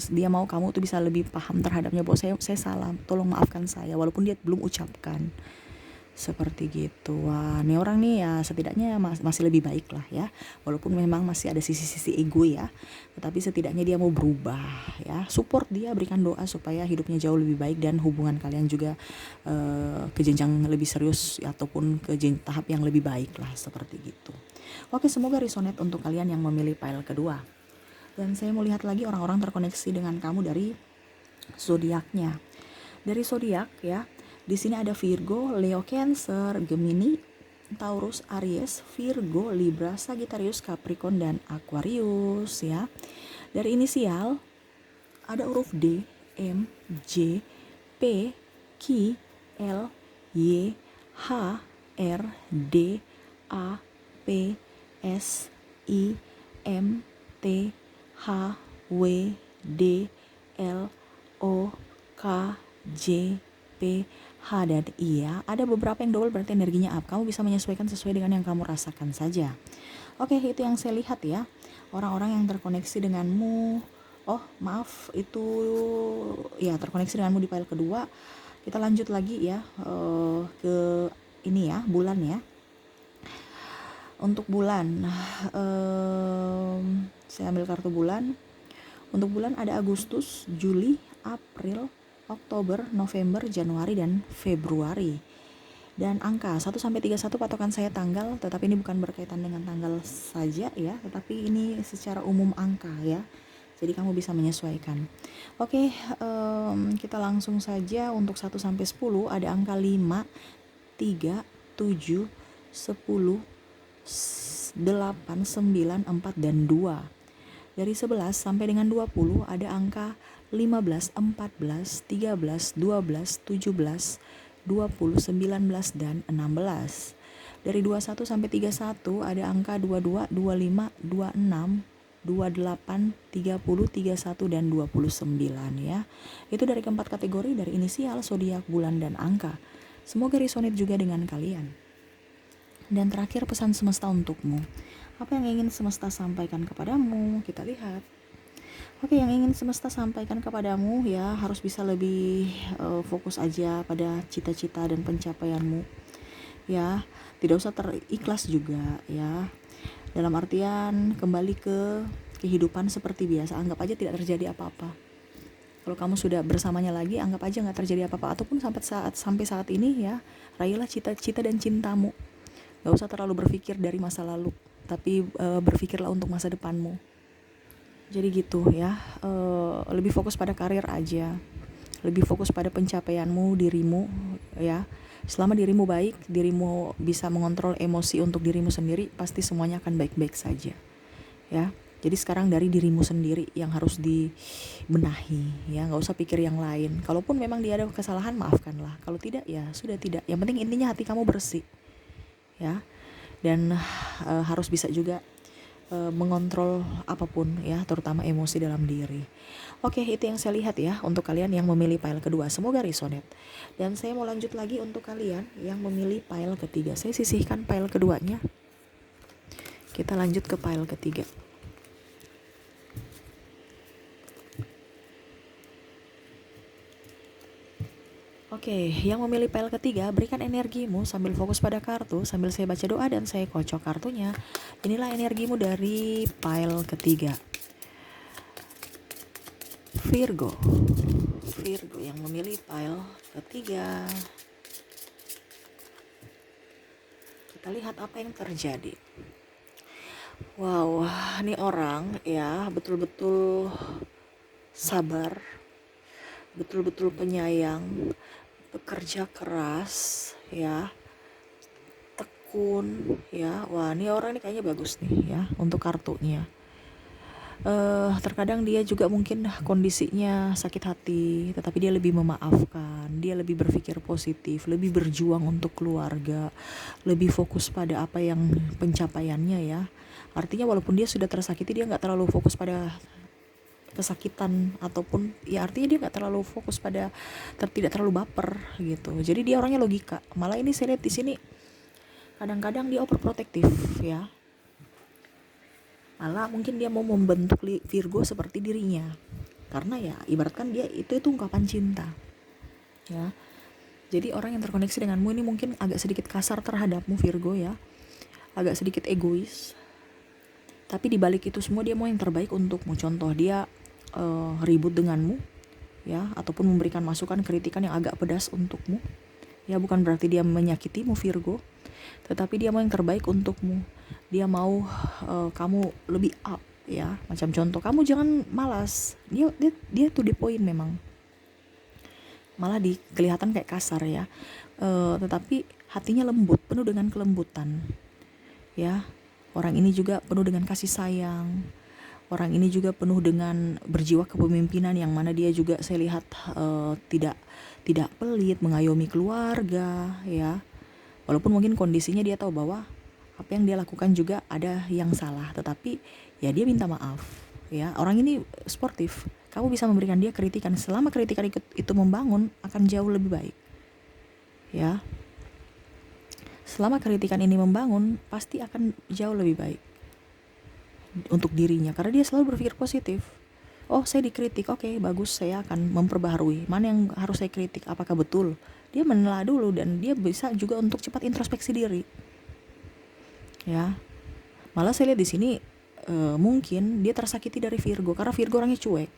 dia mau kamu tuh bisa lebih paham terhadapnya, bahwa saya salah, tolong maafkan saya, walaupun dia belum ucapkan. Seperti gitu. Wah, ini orang nih ya setidaknya masih lebih baik lah ya, walaupun memang masih ada sisi-sisi ego ya, tetapi setidaknya dia mau berubah ya. Support dia, berikan doa supaya hidupnya jauh lebih baik, dan hubungan kalian juga ke jenjang lebih serius, ataupun ke tahap yang lebih baik lah, seperti gitu. Oke, semoga resonate untuk kalian yang memilih file kedua. Dan saya mau lihat lagi orang-orang terkoneksi dengan kamu dari zodiaknya. Dari zodiak ya, di sini ada Virgo, Leo, Cancer, Gemini, Taurus, Aries, Virgo, Libra, Sagittarius, Capricorn, dan Aquarius ya. Dari inisial ada huruf D, M, J, P, Q, L, Y, H, R, D, A, P, S, I, M, T, H, W, D, L, O, K, J, P, H, dan I ya. Ada beberapa yang double, berarti energinya up. Kamu bisa menyesuaikan sesuai dengan yang kamu rasakan saja. Oke, itu yang saya lihat ya. Orang-orang yang terkoneksi denganmu. Oh maaf, itu ya terkoneksi denganmu di file kedua. Kita lanjut lagi ya ke ini ya, bulan ya. Untuk bulan saya ambil kartu bulan. Untuk bulan ada Agustus, Juli, April, Oktober, November, Januari, dan Februari. Dan angka 1-31 patokan saya tanggal, tetapi ini bukan berkaitan dengan tanggal saja ya, tetapi ini secara umum angka ya. Jadi kamu bisa menyesuaikan. Oke, kita langsung saja untuk 1-10 ada angka 5, 3, 7, 10, 8, 9, 4, dan 2. Dari 11 sampai dengan 20 ada angka 15, 14, 13, 12, 17, 20, 19, dan 16. Dari 21 sampai 31 ada angka 22, 25, 26, 28, 30, 31, dan 29 ya. Itu dari keempat kategori, dari inisial, zodiak, bulan, dan angka. Semoga resonate juga dengan kalian. Dan terakhir, pesan semesta untukmu. Apa yang ingin semesta sampaikan kepadamu? Kita lihat. Oke, yang ingin semesta sampaikan kepadamu ya, harus bisa lebih fokus aja pada cita-cita dan pencapaianmu. Ya, tidak usah terikhlas juga ya. Dalam artian kembali ke kehidupan seperti biasa, anggap aja tidak terjadi apa-apa. Kalau kamu sudah bersamanya lagi, anggap aja nggak terjadi apa-apa. Ataupun sampai saat ini ya, raihlah cita-cita dan cintamu. Gak usah terlalu berpikir dari masa lalu, tapi berpikirlah untuk masa depanmu. Jadi gitu ya, lebih fokus pada karir aja, lebih fokus pada pencapaianmu, dirimu ya. Selama dirimu baik, dirimu bisa mengontrol emosi untuk dirimu sendiri, pasti semuanya akan baik-baik saja ya. Jadi sekarang dari dirimu sendiri yang harus dibenahi ya, gak usah pikir yang lain. Kalaupun memang dia ada kesalahan, maafkanlah. Kalau tidak ya sudah tidak. Yang penting intinya hati kamu bersih ya, dan harus bisa juga mengontrol apapun ya, terutama emosi dalam diri. Oke, itu yang saya lihat ya untuk kalian yang memilih pile kedua. Semoga resonate. Dan saya mau lanjut lagi untuk kalian yang memilih pile ketiga. Saya sisihkan pile keduanya. Kita lanjut ke pile ketiga. Oke, yang memilih pile ketiga, berikan energimu sambil fokus pada kartu, sambil saya baca doa dan saya kocok kartunya. Inilah energimu dari pile ketiga. Virgo yang memilih pile ketiga. Kita lihat apa yang terjadi. Wow, ini orang ya betul-betul sabar, betul-betul penyayang, bekerja keras ya, tekun ya. Wah, ini orang ini kayaknya bagus nih ya untuk kartunya. Terkadang dia juga mungkin kondisinya sakit hati, tetapi dia lebih memaafkan, dia lebih berpikir positif, lebih berjuang untuk keluarga, lebih fokus pada apa yang pencapaiannya ya. Artinya walaupun dia sudah tersakiti, dia nggak terlalu fokus pada kesakitan, ataupun ya artinya dia nggak terlalu fokus pada tidak terlalu baper gitu. Jadi dia orangnya logika. Malah ini saya lihat di sini kadang-kadang dia overprotective ya. Malah mungkin dia mau membentuk Virgo seperti dirinya, karena ya ibaratkan dia itu ungkapan cinta ya. Jadi orang yang terkoneksi denganmu ini mungkin agak sedikit kasar terhadapmu Virgo ya, agak sedikit egois, tapi dibalik itu semua dia mau yang terbaik untukmu. Contoh dia ribut denganmu ya, ataupun memberikan masukan kritikan yang agak pedas untukmu ya. Bukan berarti dia menyakitimu Virgo, tetapi dia mau yang terbaik untukmu. Dia mau kamu lebih up ya. Macam contoh, kamu jangan malas. Dia to the point memang. Malah kelihatan kayak kasar ya. Tetapi hatinya lembut, penuh dengan kelembutan. Ya. Orang ini juga penuh dengan kasih sayang. Orang ini juga penuh dengan berjiwa kepemimpinan, yang mana dia juga saya lihat tidak pelit, mengayomi keluarga ya. Walaupun mungkin kondisinya dia tahu bahwa apa yang dia lakukan juga ada yang salah, tetapi ya dia minta maaf ya. Orang ini sportif. Kamu bisa memberikan dia kritikan, selama kritikan itu membangun, akan jauh lebih baik ya. Selama kritikan ini membangun, pasti akan jauh lebih baik untuk dirinya, karena dia selalu berpikir positif. Oh, saya dikritik, oke, bagus, saya akan memperbaharui mana yang harus saya kritik, apakah betul. Dia menelaah dulu, dan dia bisa juga untuk cepat introspeksi diri ya. Malah saya lihat di sini mungkin dia tersakiti dari Virgo, karena Virgo orangnya cuek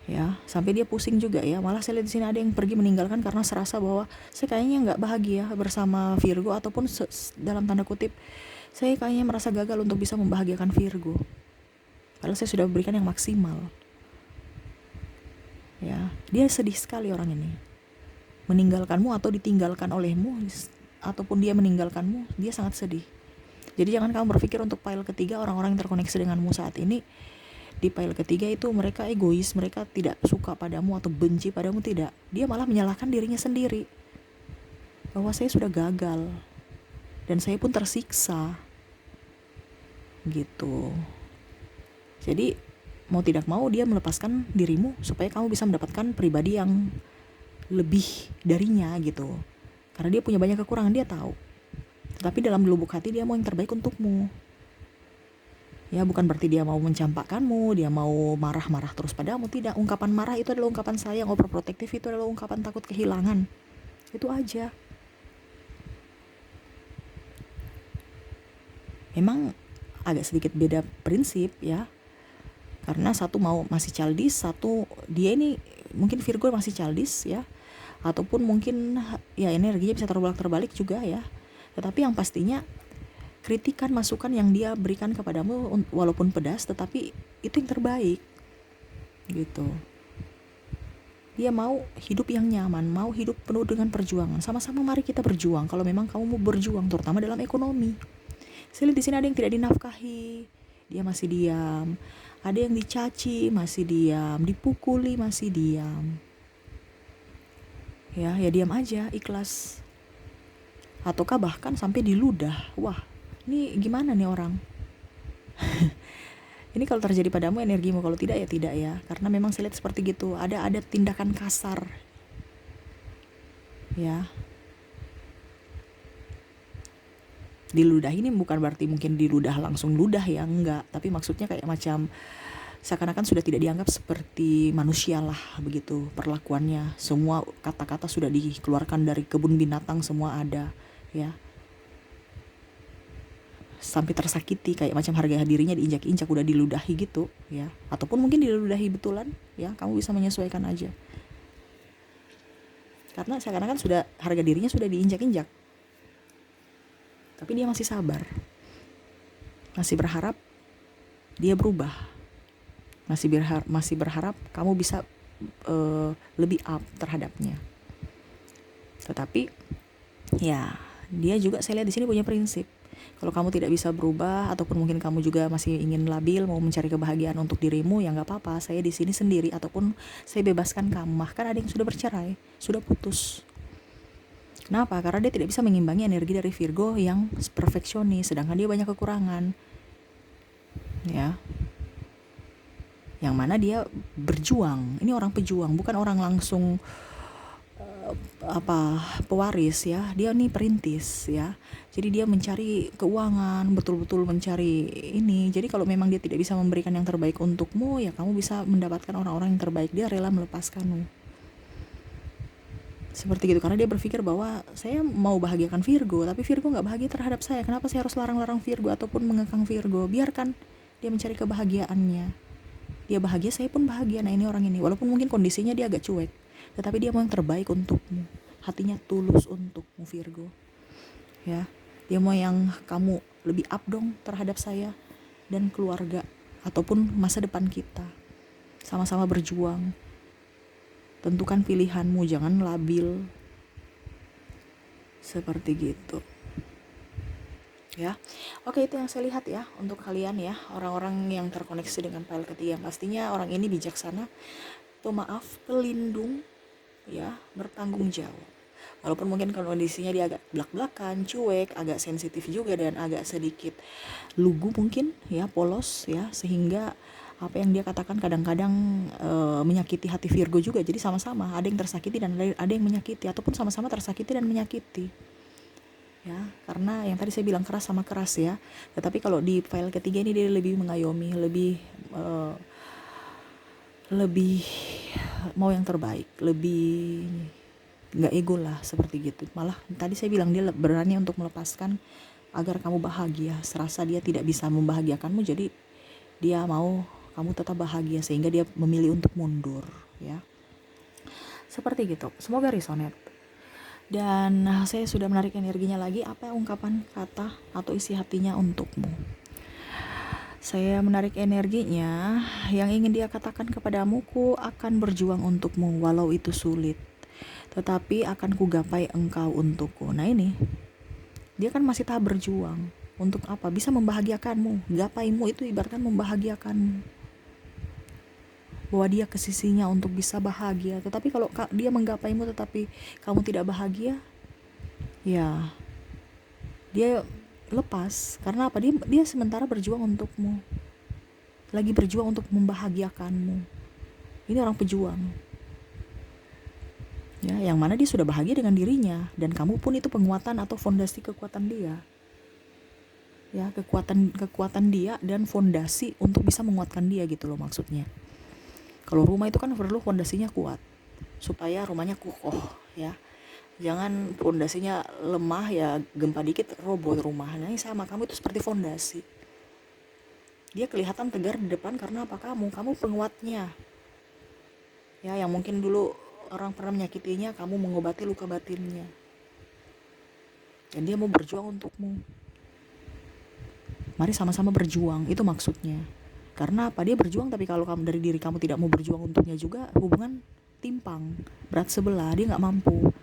ya, sampai dia pusing juga ya. Malah saya lihat di sini ada yang pergi meninggalkan karena serasa bahwa saya kayaknya nggak bahagia bersama Virgo, ataupun dalam tanda kutip saya kayaknya merasa gagal untuk bisa membahagiakan Virgo, padahal saya sudah berikan yang maksimal. Ya, dia sedih sekali orang ini, meninggalkanmu atau ditinggalkan olehmu, ataupun dia meninggalkanmu, dia sangat sedih. Jadi jangan kamu berpikir untuk file ketiga, orang-orang yang terkoneksi denganmu saat ini di file ketiga itu mereka egois, mereka tidak suka padamu atau benci padamu, tidak. Dia malah menyalahkan dirinya sendiri bahwa saya sudah gagal dan saya pun tersiksa gitu. Jadi mau tidak mau dia melepaskan dirimu supaya kamu bisa mendapatkan pribadi yang lebih darinya gitu. Karena dia punya banyak kekurangan, dia tahu. Tetapi dalam lubuk hati dia mau yang terbaik untukmu. Ya, bukan berarti dia mau mencampakkanmu, dia mau marah-marah terus padamu, tidak. Ungkapan marah itu adalah ungkapan sayang, overprotective itu adalah ungkapan takut kehilangan. Itu aja. Memang agak sedikit beda prinsip ya. Karena satu masih childish, satu dia ini mungkin Virgo masih childish ya. Ataupun mungkin ya energinya bisa terbalik juga ya. Tetapi yang pastinya kritikan, masukan yang dia berikan kepadamu walaupun pedas, tetapi itu yang terbaik gitu. Dia mau hidup yang nyaman, mau hidup penuh dengan perjuangan. Sama-sama mari kita berjuang. Kalau memang kamu mau berjuang, terutama dalam ekonomi. Saya lihat di sini ada yang tidak dinafkahi, dia masih diam. Ada yang dicaci, masih diam. Dipukuli, masih diam. Ya diam aja, ikhlas. Ataukah bahkan sampai diludah. Wah, ini gimana nih orang? Ini kalau terjadi padamu energimu, kalau tidak ya tidak ya. Karena memang saya lihat seperti gitu. Ada tindakan kasar. Ya. Diludah ini bukan berarti mungkin diludah langsung ludah ya, enggak. Tapi maksudnya kayak macam seakan-akan sudah tidak dianggap seperti manusia lah begitu perlakuannya. Semua kata-kata sudah dikeluarkan dari kebun binatang, semua ada ya. Sampai tersakiti, kayak macam harga dirinya diinjak-injak, udah diludahi gitu ya. Ataupun mungkin diludahi betulan ya, kamu bisa menyesuaikan aja. Karena seakan-akan sudah harga dirinya sudah diinjak-injak. Tapi dia masih sabar. Masih berharap dia berubah. Masih berharap kamu bisa lebih up terhadapnya. Tetapi ya, dia juga saya lihat di sini punya prinsip. Kalau kamu tidak bisa berubah, ataupun mungkin kamu juga masih ingin labil, mau mencari kebahagiaan untuk dirimu, ya nggak apa-apa. Saya di sini sendiri, ataupun saya bebaskan kamu. Bahkan ada yang sudah bercerai, sudah putus. Kenapa? Karena dia tidak bisa mengimbangi energi dari Virgo yang perfeksionis, sedangkan dia banyak kekurangan. Ya. Yang mana dia berjuang. Ini orang pejuang, bukan orang langsung pewaris ya. Dia nih perintis ya. Jadi dia mencari keuangan, betul-betul mencari ini. Jadi kalau memang dia tidak bisa memberikan yang terbaik untukmu, ya kamu bisa mendapatkan orang-orang yang terbaik. Dia rela melepaskanmu. Seperti gitu, karena dia berpikir bahwa saya mau bahagiakan Virgo, tapi Virgo gak bahagia terhadap saya. Kenapa saya harus larang-larang Virgo ataupun mengekang Virgo? Biarkan dia mencari kebahagiaannya. Dia bahagia, saya pun bahagia. Nah, ini orang ini, walaupun mungkin kondisinya dia agak cuek, tetapi dia mau yang terbaik untukmu. Hatinya tulus untukmu Virgo. Ya, dia mau yang kamu lebih up dong terhadap saya dan keluarga ataupun masa depan kita. Sama-sama berjuang. Tentukan pilihanmu, jangan labil. Seperti gitu. Ya. Oke, itu yang saya lihat ya untuk kalian ya, orang-orang yang terkoneksi dengan file ketiga. Pastinya orang ini bijaksana, pemaaf, pelindung ya, bertanggung jawab. Walaupun mungkin kondisinya dia agak belak-belakan, cuek, agak sensitif juga, dan agak sedikit lugu mungkin ya, polos ya, sehingga apa yang dia katakan kadang-kadang menyakiti hati Virgo juga. Jadi sama-sama ada yang tersakiti dan ada yang menyakiti, ataupun sama-sama tersakiti dan menyakiti ya, karena yang tadi saya bilang keras sama keras ya. Tetapi kalau di file ketiga ini dia lebih mengayomi, lebih mau yang terbaik, lebih nggak ego lah, seperti gitu. Malah tadi saya bilang dia berani untuk melepaskan agar kamu bahagia. Serasa dia tidak bisa membahagiakanmu, jadi dia mau kamu tetap bahagia sehingga dia memilih untuk mundur, ya. Seperti gitu. Semoga resonate. Dan saya sudah menarik energinya lagi. Apa ungkapan kata atau isi hatinya untukmu? Saya menarik energinya. Yang ingin dia katakan kepadamu, ku akan berjuang untukmu walau itu sulit, tetapi akan kugapai engkau untukku. Nah ini, dia kan masih tahap berjuang. Untuk apa? Bisa membahagiakanmu. Gapaimu itu ibaratkan membahagiakanmu, bawa dia ke sisinya untuk bisa bahagia. Tetapi kalau dia menggapaimu tetapi kamu tidak bahagia, ya dia lepas. Karena apa? Dia sementara berjuang untukmu, lagi berjuang untuk membahagiakanmu. Ini orang pejuang, ya, yang mana dia sudah bahagia dengan dirinya, dan kamu pun itu penguatan atau fondasi kekuatan dia, ya, kekuatan dia dan fondasi untuk bisa menguatkan dia gitu loh maksudnya. Kalau rumah itu kan perlu fondasinya kuat supaya rumahnya kokoh, ya. Jangan fondasinya lemah, ya gempa dikit roboh rumah. Nah ini sama, kamu itu seperti fondasi. Dia kelihatan tegar di depan karena apa? Kamu penguatnya, ya, yang mungkin dulu orang pernah menyakitinya, kamu mengobati luka batinnya, dan dia mau berjuang untukmu. Mari sama-sama berjuang, itu maksudnya. Karena apa? Dia berjuang, tapi kalau kamu dari diri kamu tidak mau berjuang untuknya juga, hubungan timpang, berat sebelah, dia nggak mampu.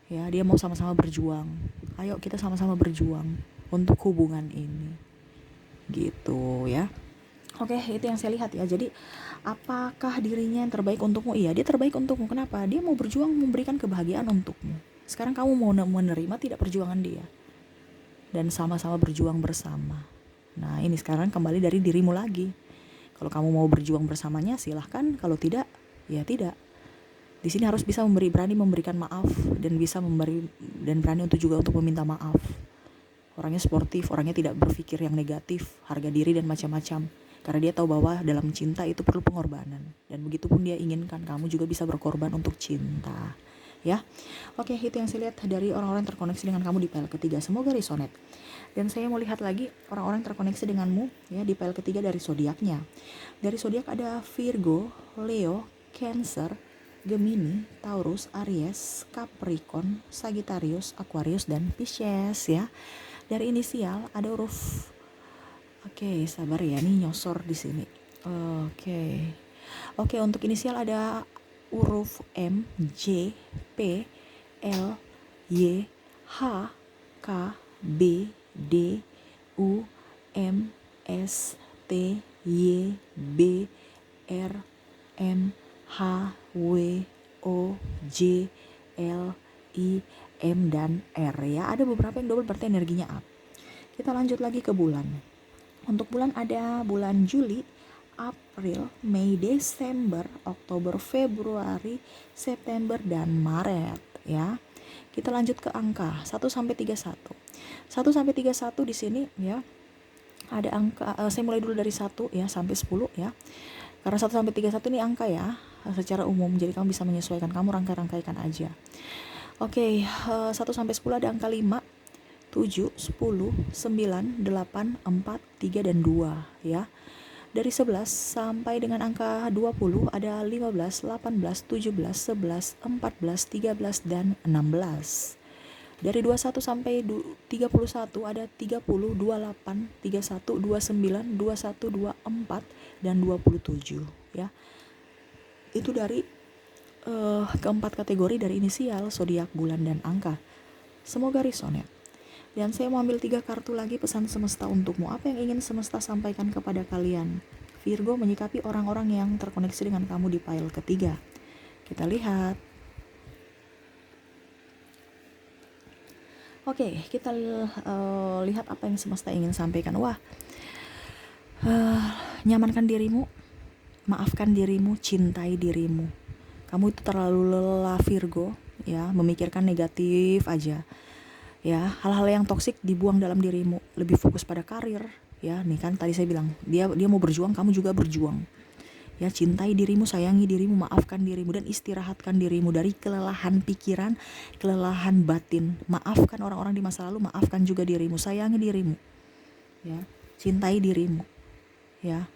Ya, dia mau sama-sama berjuang. Ayo kita sama-sama berjuang untuk hubungan ini, gitu ya. Oke, itu yang saya lihat ya. Jadi apakah dirinya yang terbaik untukmu? Iya, dia terbaik untukmu. Kenapa? Dia mau berjuang memberikan kebahagiaan untukmu. Sekarang kamu mau menerima tidak perjuangan dia, dan sama-sama berjuang bersama. Nah ini sekarang kembali dari dirimu lagi. Kalau kamu mau berjuang bersamanya silahkan, kalau tidak ya tidak. Di sini harus bisa berani memberikan maaf, dan bisa memberi dan berani untuk juga untuk meminta maaf. Orangnya sportif, orangnya tidak berpikir yang negatif, harga diri dan macam-macam. Karena dia tahu bahwa dalam cinta itu perlu pengorbanan, dan begitupun dia inginkan kamu juga bisa berkorban untuk cinta, ya. Oke, itu yang saya lihat dari orang-orang terkoneksi dengan kamu di pile ketiga. Semoga resonate. Dan saya mau lihat lagi orang-orang terkoneksi denganmu, ya, di pile ketiga dari zodiaknya. Dari zodiak ada Virgo, Leo, Cancer, Gemini, Taurus, Aries, Capricorn, Sagittarius, Aquarius, dan Pisces, ya. Dari inisial ada huruf, oke, sabar ya, nih nyosor di sini. Oke, untuk inisial ada huruf M, J, P, L, Y, H, K, B, D, U, M, S, T, Y, B, R, M, H, W, O, J, L, I, M, dan R, ya. Ada beberapa yang double berarti energinya up. Kita lanjut lagi ke bulan. Untuk bulan ada bulan Juli, April, Mei, Desember, Oktober, Februari, September, dan Maret, ya. Kita lanjut ke angka 1 sampai 31. 1 sampai 31 di sini, ya. Ada angka, saya mulai dulu dari 1 ya sampai 10 ya. Karena 1 sampai 31 ini angka ya, secara umum, jadi kamu bisa menyesuaikan, kamu rangkai-rangkaikan aja. Oke, 1 sampai 10 ada angka 5, 7, 10, 9, 8, 4, 3, dan 2 ya. Dari 11 sampai dengan angka 20 ada 15, 18, 17, 11, 14, 13, dan 16. Dari 21 sampai 31 ada 30, 28, 31, 29, 21, 24, dan 27 ya. Itu dari keempat kategori dari inisial, zodiak, bulan, dan angka. Semoga resonate. Dan saya mau ambil 3 kartu lagi pesan semesta untukmu. Apa yang ingin semesta sampaikan kepada kalian, Virgo, menyikapi orang-orang yang terkoneksi dengan kamu di pile ketiga? Kita lihat. Oke, kita lihat apa yang semesta ingin sampaikan. Wah, nyamankan dirimu, maafkan dirimu, cintai dirimu. Kamu itu terlalu lelah, Virgo, ya, memikirkan negatif aja. Ya, hal-hal yang toksik dibuang dalam dirimu, lebih fokus pada karir, ya. Nih kan tadi saya bilang, dia mau berjuang, kamu juga berjuang. Ya, cintai dirimu, sayangi dirimu, maafkan dirimu, dan istirahatkan dirimu dari kelelahan pikiran, kelelahan batin. Maafkan orang-orang di masa lalu, maafkan juga dirimu, sayangi dirimu. Ya, cintai dirimu. Ya.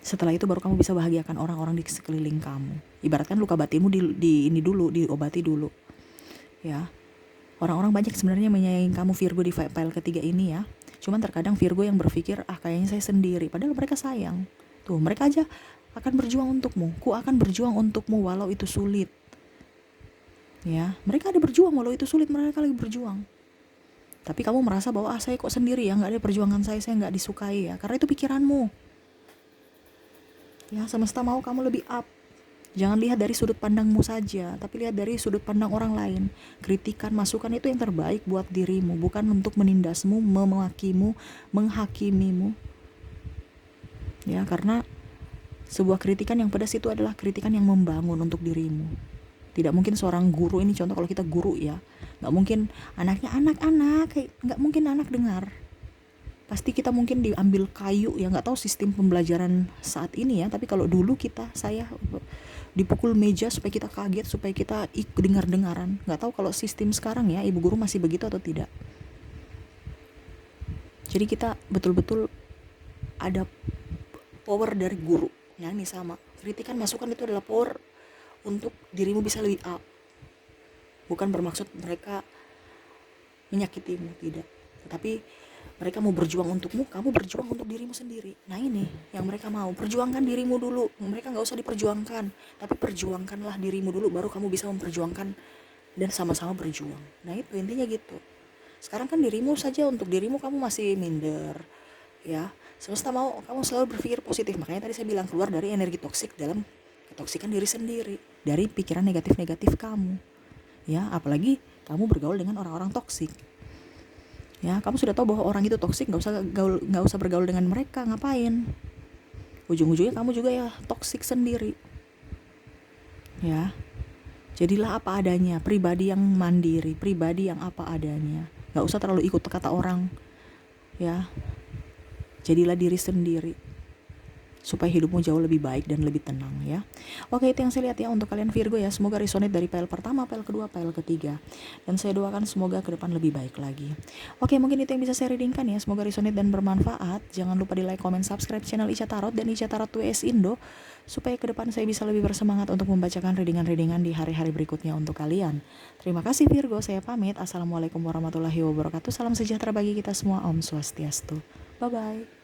Setelah itu baru kamu bisa bahagiakan orang-orang di sekeliling kamu. Ibaratkan luka batinmu ini dulu, diobati dulu. Ya. Orang-orang banyak sebenarnya menyayangi kamu Virgo di file ketiga ini ya. Cuman terkadang Virgo yang berpikir, kayaknya saya sendiri. Padahal mereka sayang. Tuh, mereka aja akan berjuang untukmu. Ku akan berjuang untukmu walau itu sulit. Ya, mereka ada berjuang walau itu sulit, mereka lagi berjuang. Tapi kamu merasa bahwa saya kok sendiri ya, nggak ada perjuangan saya nggak disukai ya. Karena itu pikiranmu. Ya, semesta mau kamu lebih up. Jangan lihat dari sudut pandangmu saja, tapi lihat dari sudut pandang orang lain. Kritikan, masukan itu yang terbaik buat dirimu, bukan untuk menindasmu, memakimu, menghakimimu. Ya, karena sebuah kritikan yang pedas itu adalah kritikan yang membangun untuk dirimu. Tidak mungkin seorang guru, ini contoh kalau kita guru ya, nggak mungkin anaknya anak-anak, nggak mungkin anak dengar. Pasti kita mungkin diambil kayu ya, nggak tahu sistem pembelajaran saat ini ya, tapi kalau dulu saya dipukul meja supaya kita kaget, supaya kita dengar-dengaran. Nggak tahu kalau sistem sekarang ya, ibu guru masih begitu atau tidak. Jadi kita betul-betul ada power dari guru ya, ini sama. Kritikan, masukan itu adalah power untuk dirimu bisa lebih up. Bukan bermaksud mereka menyakitimu, tidak. Tetapi mereka mau berjuang untukmu, kamu berjuang untuk dirimu sendiri. Nah ini yang mereka mau, perjuangkan dirimu dulu. Mereka gak usah diperjuangkan, tapi perjuangkanlah dirimu dulu, baru kamu bisa memperjuangkan dan sama-sama berjuang. Nah itu intinya gitu. Sekarang kan dirimu saja, untuk dirimu kamu masih minder ya. Semesta mau kamu selalu berpikir positif. Makanya tadi saya bilang, keluar dari energi toksik dalam ketoksikan diri sendiri, dari pikiran negatif-negatif kamu ya. Apalagi kamu bergaul dengan orang-orang toksik ya. Kamu sudah tahu bahwa orang itu toksik, nggak usah bergaul dengan mereka. Ngapain? Ujung-ujungnya kamu juga ya toksik sendiri ya. Jadilah apa adanya, pribadi yang mandiri, pribadi yang apa adanya. Nggak usah terlalu ikut kata orang ya. Jadilah diri sendiri supaya hidupmu jauh lebih baik dan lebih tenang ya. Oke, itu yang saya lihat ya untuk kalian Virgo ya. Semoga resonate dari file pertama, file kedua, file ketiga. Dan saya doakan semoga ke depan lebih baik lagi. Oke, mungkin itu yang bisa saya readingkan ya. Semoga resonate dan bermanfaat. Jangan lupa di like, comment, subscribe channel Ica Tarot dan Ica Tarot 2S Indo, supaya ke depan saya bisa lebih bersemangat untuk membacakan readingan-readingan di hari-hari berikutnya untuk kalian. Terima kasih Virgo, saya pamit. Assalamualaikum warahmatullahi wabarakatuh. Salam sejahtera bagi kita semua. Om Swastiastu. Bye-bye.